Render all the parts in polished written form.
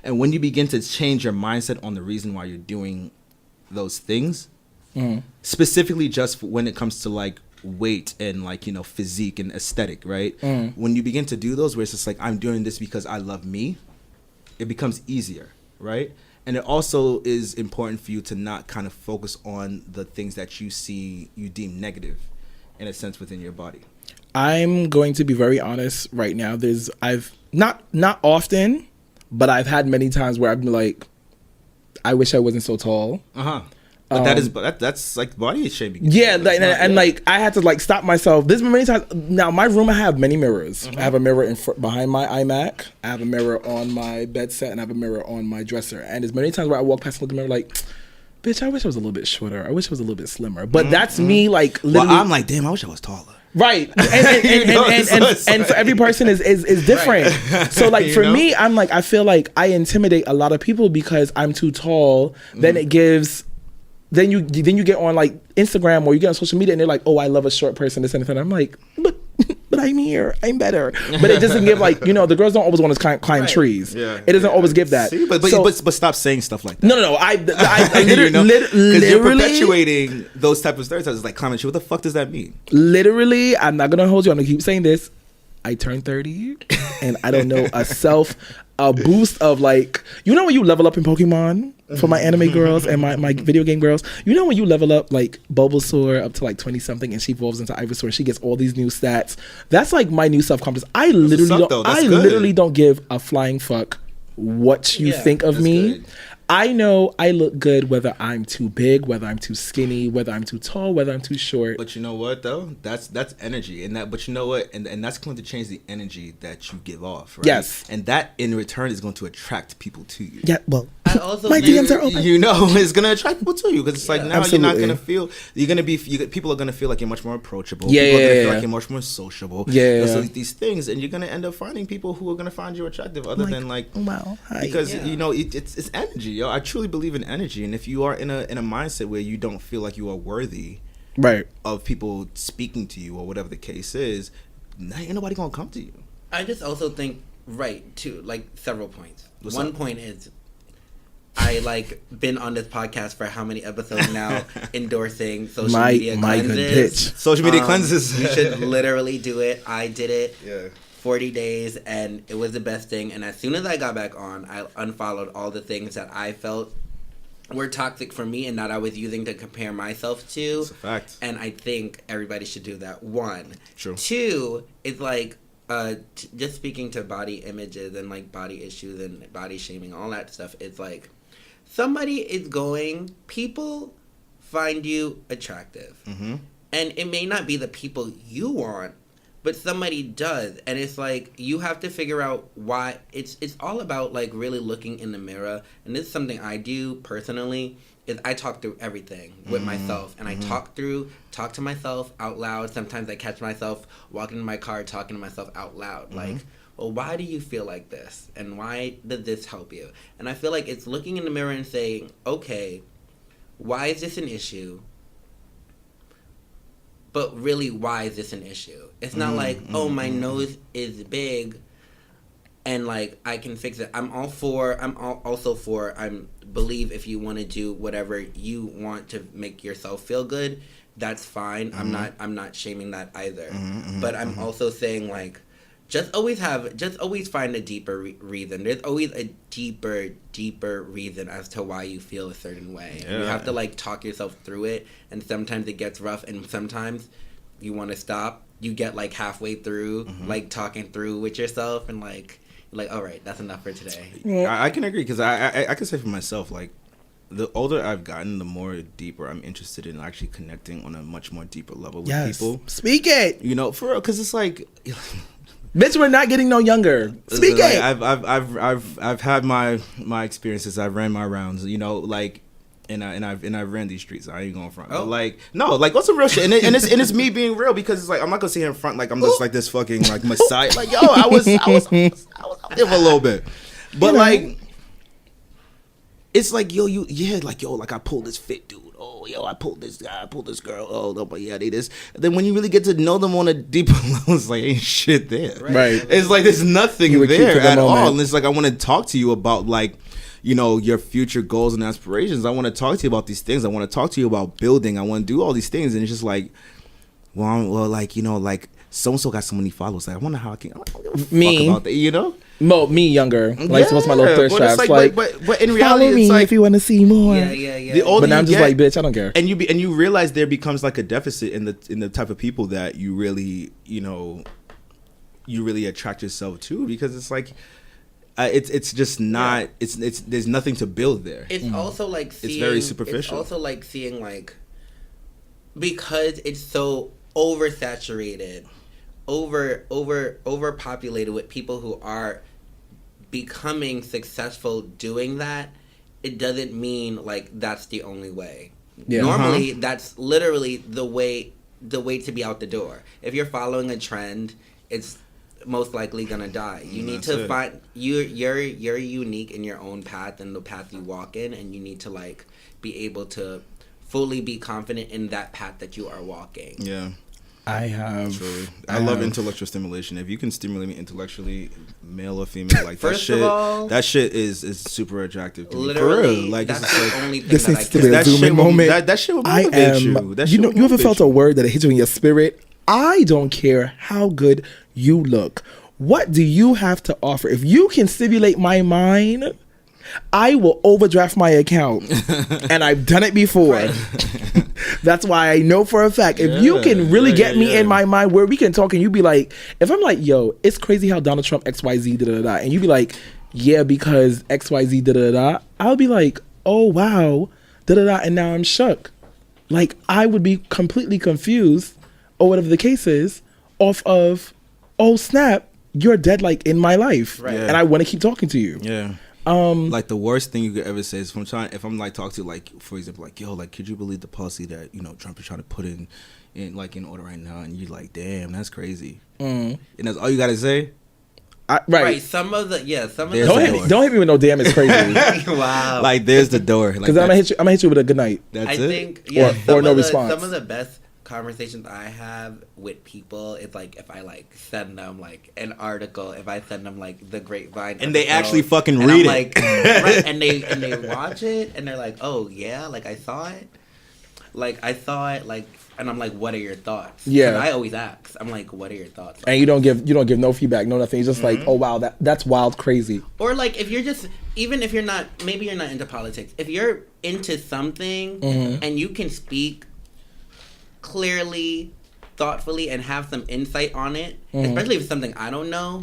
And when you begin to change your mindset on the reason why you're doing those things, specifically just when it comes to like weight and like, you know, physique and aesthetic, right? When you begin to do those where it's just like, I'm doing this because I love me, it becomes easier, right? And it also is important for you to not kind of focus on the things that you deem negative in a sense within your body. I'm going to be very honest right now. I've not often, but I've had many times where I've been like, I wish I wasn't so tall. But that's like body shaming. Yeah, like I had to like stop myself. There's been many times. Now my room, I have many mirrors. I have a mirror behind my iMac. I have a mirror on my bed set, and I have a mirror on my dresser. And there's many times where I walk past and look in the mirror like, bitch, I wish I was a little bit shorter. I wish I was a little bit slimmer. But that's me like literally. Well, I'm like, damn, I wish I was taller. Right. And for every person is different. Right. So like for me, I'm like, I feel like I intimidate a lot of people because I'm too tall. Then it gives. Then you get on like Instagram or you get on social media and they're like, oh, I love a short person, this and that. I'm like, but I'm here, I'm better. But it doesn't give like, you know, the girls don't always want to climb trees. Yeah, it doesn't always give that. See, but stop saying stuff like that. No. I literally, because you're perpetuating those type of stereotypes. Like climbing tree. What the fuck does that mean? Literally, I'm not gonna hold you. I'm gonna keep saying this. I turned 30 and I don't know a boost of like, you know when you level up in Pokemon for my anime girls and my video game girls, you know when you level up like Bulbasaur up to like 20 something and she evolves into Ivysaur, she gets all these new stats. That's like my new self-confidence. I literally don't give a flying fuck what you think of me. Good. I know I look good whether I'm too big, whether I'm too skinny, whether I'm too tall, whether I'm too short. But you know what though? That's energy, and that. But you know what? And that's going to change the energy that you give off, right? Yes. And that in return is going to attract people to you. Yeah. Well, my DMs are open. You know, it's going to attract people to you because it's like now absolutely. You're not going to feel. You're going to be. People are going to feel like you're much more approachable. Yeah. People are going to feel like you're much more sociable. Yeah. So these things, and you're going to end up finding people who are going to find you attractive, other than like, wow, hi. Because you know it's energy, yo. I truly believe in energy, and if you are in a mindset where you don't feel like you are worthy of people speaking to you or whatever the case is, ain't nobody gonna come to you. I just also think too, like several points. One point is I like been on this podcast for how many episodes now endorsing social media cleanses. My good bitch. Social media cleanses. You should literally do it. I did it. Yeah. 40 days and it was the best thing, and as soon as I got back on, I unfollowed all the things that I felt were toxic for me and that I was using to compare myself to. That's a fact. And I think everybody should do that. One. True. Two is like just speaking to body images and like body issues and body shaming, all that stuff. It's like people find you attractive. Mm-hmm. And it may not be the people you want, but somebody does, and it's like you have to figure out why. It's all about like really looking in the mirror, and this is something I do personally. Is I talk through everything with myself, and I talk to myself out loud. Sometimes I catch myself walking in my car talking to myself out loud, like, well, why do you feel like this, and why did this help you? And I feel like it's looking in the mirror and saying, okay, why is this an issue? But really, why is this an issue? It's not like, oh, my nose is big and like I can fix it. I believe if you want to do whatever you want to make yourself feel good, that's fine. I'm not shaming that either. But I'm also saying like, just always find a deeper reason. There's always a deeper reason as to why you feel a certain way. Yeah. You have to like talk yourself through it, and sometimes it gets rough, and sometimes you want to stop. You get like halfway through, like talking through with yourself, and like all right, that's enough for today. I can agree because I can say for myself, like the older I've gotten, the more deeper I'm interested in actually connecting on a much more deeper level with people. Speak it. You know, for real, because it's like. Bitch, we're not getting no younger. Speak like, it. I've had my experiences. I've ran my rounds. You know, like, and I've ran these streets. I ain't going front. But like, no, like, what's some real shit? And it's me being real because it's like I'm not gonna sit here in front like I'm just like this fucking like messiah. Like, yo, I was out there for a little bit, but like, it's like like I pulled this fit dude. oh, yo, I pulled this guy, I pulled this girl, oh, no, but yeah, they this. And then when you really get to know them on a deeper level, it's like, ain't shit there. Right. It's like there's nothing You were cute there for the at all. moment. And it's like, I want to talk to you about, like, you know, your future goals and aspirations. I want to talk to you about these things. I want to talk to you about building. I want to do all these things. And it's just like, well, like, you know, like, so-and-so got so many followers. Like, I wonder how I don't give a fuck about that, you know? Me younger. Like, what's my little thirst traps? Like, but in reality, follow me it's like, if you want to see more. Yeah. the older But now I'm you just get, like, bitch, I don't care. and you realize there becomes like a deficit in the type of people that you really, you know, you really attract yourself to, because it's like, it's just not, it's there's nothing to build there. It's also like seeing, it's very superficial. It's also like seeing, like, because it's so oversaturated, overpopulated with people who are becoming successful doing that, it doesn't mean like that's the only way. Yeah. Normally that's literally the way to be out the door. If you're following a trend, it's most likely gonna die. You need to find you're unique in your own path and the path you walk in, and you need to like be able to fully be confident in that path that you are walking. Yeah. I love intellectual stimulation. If you can stimulate me intellectually, male or female, like First of all, that shit is super attractive to me. Literally, For real. Like, that's it's the like, only thing This that I needs to can be a that Zoom shit in will, moment. that shit will I motivate am. you. That shit will You ever motivate felt you. a word that hit you in your spirit? I don't care how good you look. What do you have to offer? If you can stimulate my mind, I will overdraft my account. And I've done it before. Right. That's why I know for a fact, if you can really get me in my mind where we can talk and you be like, if I'm like, yo, it's crazy how Donald Trump XYZ da-da-da, and you be like, yeah, because XYZ da-da-da, I'll be like, oh, wow, da-da-da, and now I'm shook. Like, I would be completely confused, or whatever the case is, off of, oh, snap, you're dead, like, in my life. Right. And I want to keep talking to you. Yeah. Like the worst thing you could ever say is if I'm like talking to, like, for example, like, yo, like, could you believe the policy that, you know, Trump is trying to put in order right now, and you're like, damn, that's crazy. And that's all you gotta say. Right. Some of the Don't hit me with no damn, it's crazy. Wow. Like, there's the door. Because I'm gonna hit you with a good night. That's I it. think or no response. Some of the best conversations I have with people is like if I like send them like an article, if I send them like the Grapevine, And they episode, actually fucking and read I'm it. like, right, and they watch it and they're like, oh yeah, like I saw it, like, and I'm like, what are your thoughts? Yeah. 'Cause I always ask. I'm like, what are your thoughts? And you don't give no feedback, no nothing. It's just like, oh wow, that's wild, crazy. Or like if you're just, even if you're not, maybe you're not into politics, if you're into something and you can speak clearly, thoughtfully, and have some insight on it, especially if it's something I don't know,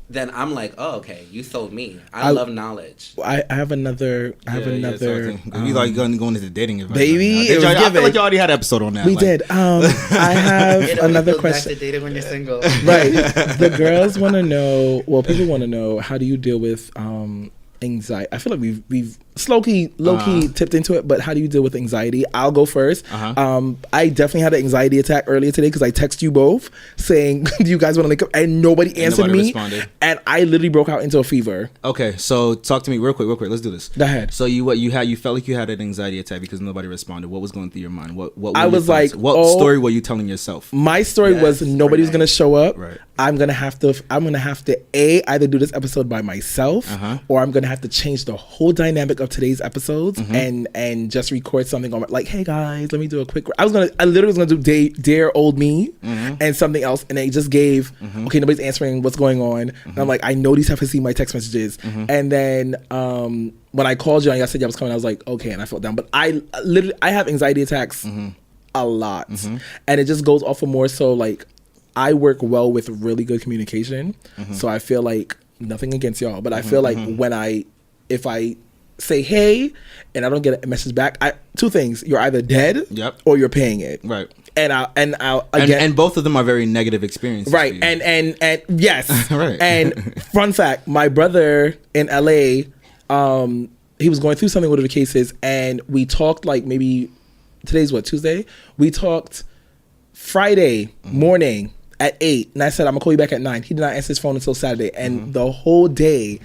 then I'm like, oh, okay, you sold me. I love knowledge. I have another. I have another. We like going into the dating advice. Baby, Right it was I feel given. like you already had an episode on that. We like, did. I have It only another goes question. back to dating when you're single. Right. The girls want to know. Well, people want to know, how do you deal with anxiety? I feel like we've low key tipped into it, but how do you deal with anxiety? I'll go first. I definitely had an anxiety attack earlier today because I texted you both saying, do you guys want to link up? And nobody answered me. Responded. And I literally broke out into a fever. Okay, so talk to me real quick. Let's do this. Go ahead. So you felt like you had an anxiety attack because nobody responded. What was going through your mind? What were I your was thoughts? like, what oh, story were you telling yourself? My story was nobody was gonna show up. Right. I'm gonna have to either do this episode by myself, or I'm gonna have to change the whole dynamic of today's episodes and just record something on like, hey guys, let me do a quick. I literally was gonna do Dare Old Me and something else, and it just gave okay, nobody's answering, what's going on, and I'm like, I know these have to see my text messages, and then when I called you and I said I was coming, I was like, okay, and I felt down, but I have anxiety attacks a lot, and it just goes off of more so like, I work well with really good communication, so I feel like, nothing against y'all, but I feel like if I say hey and I don't get a message back, two things: you're either dead, or you're paying it, right? And both of them are very negative experiences, right? And yes, right. And fun fact: my brother in LA, he was going through something, whatever the case is, and we talked like maybe today's what, Tuesday? We talked Friday morning at 8, and I said I'm gonna call you back at 9. He did not answer his phone until Saturday, and the whole day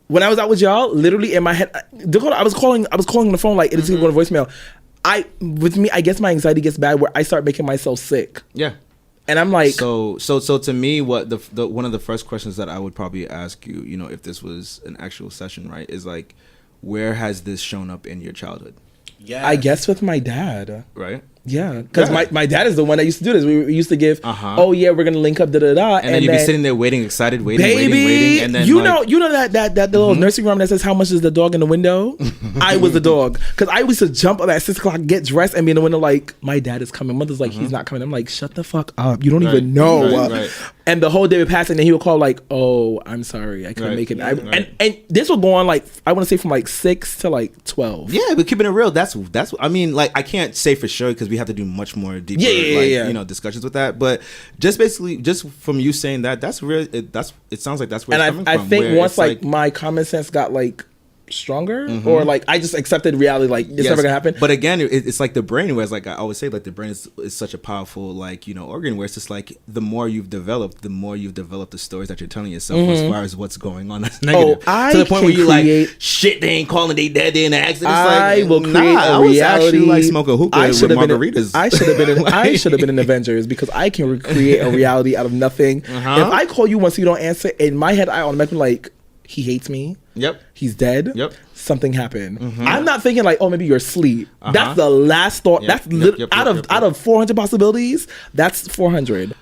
when I was out with y'all, literally in my head, Dakota, I was calling on the phone like it's going to voicemail. With me, I guess my anxiety gets bad where I start making myself sick. Yeah. And I'm like, so to me, what the one of the first questions that I would probably ask you, you know, if this was an actual session, right, is like, where has this shown up in your childhood? Yeah, I guess with my dad. Right. Yeah, because my dad is the one that used to do this. We used to give, oh yeah, we're gonna link up, and then you'd be sitting there waiting, excited, waiting, and then you know that the little nursery rhyme that says how much is the dog in the window? I was the dog because I used to jump up at 6 o'clock, get dressed, and be in the window like my dad is coming. Mother's like he's not coming. I'm like shut the fuck up. You don't even know. Right. And the whole day would pass, and then he would call like, oh, I'm sorry, I couldn't make it. And this would go on like I want to say from like 6 to like 12. Yeah, but keeping it real, that's I mean, like I can't say for sure because we have to do much more deeper you know, discussions with that. But just basically, just from you saying that, that's real. It sounds like that's where it's coming from. I think once like my common sense got like stronger, or like I just accepted reality, like it's never gonna happen. But again, it's like the brain, where it's like I always say, like the brain is such a powerful, like, you know, organ, where it's just like the more you've developed the stories that you're telling yourself as far as what's going on that's negative. To the point where you're like, shit, they ain't calling, they dead, they in an accident. I will create a reality. I was actually like smoking hookah with margaritas. I should have been in Avengers because I can recreate a reality out of nothing. If I call you once you don't answer, in my head I automatically like, he hates me. Yep. He's dead. Yep. Something happened. I'm not thinking like, oh, maybe you're asleep. That's the last thought. That's out of 400 possibilities. That's 400.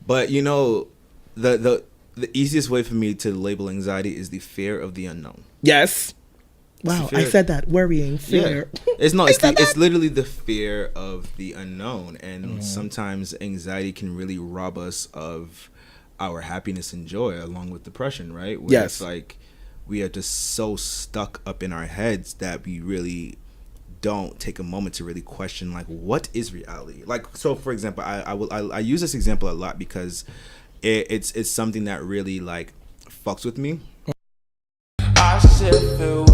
But you know, the easiest way for me to label anxiety is the fear of the unknown. Yes. Wow, I said that. Worrying, fear. Yeah. It's literally the fear of the unknown, and sometimes anxiety can really rob us of our happiness and joy, along with depression, right? Where it's like we are just so stuck up in our heads that we really don't take a moment to really question, like, what is reality? Like, so for example, I use this example a lot because it's something that really like fucks with me. I should feel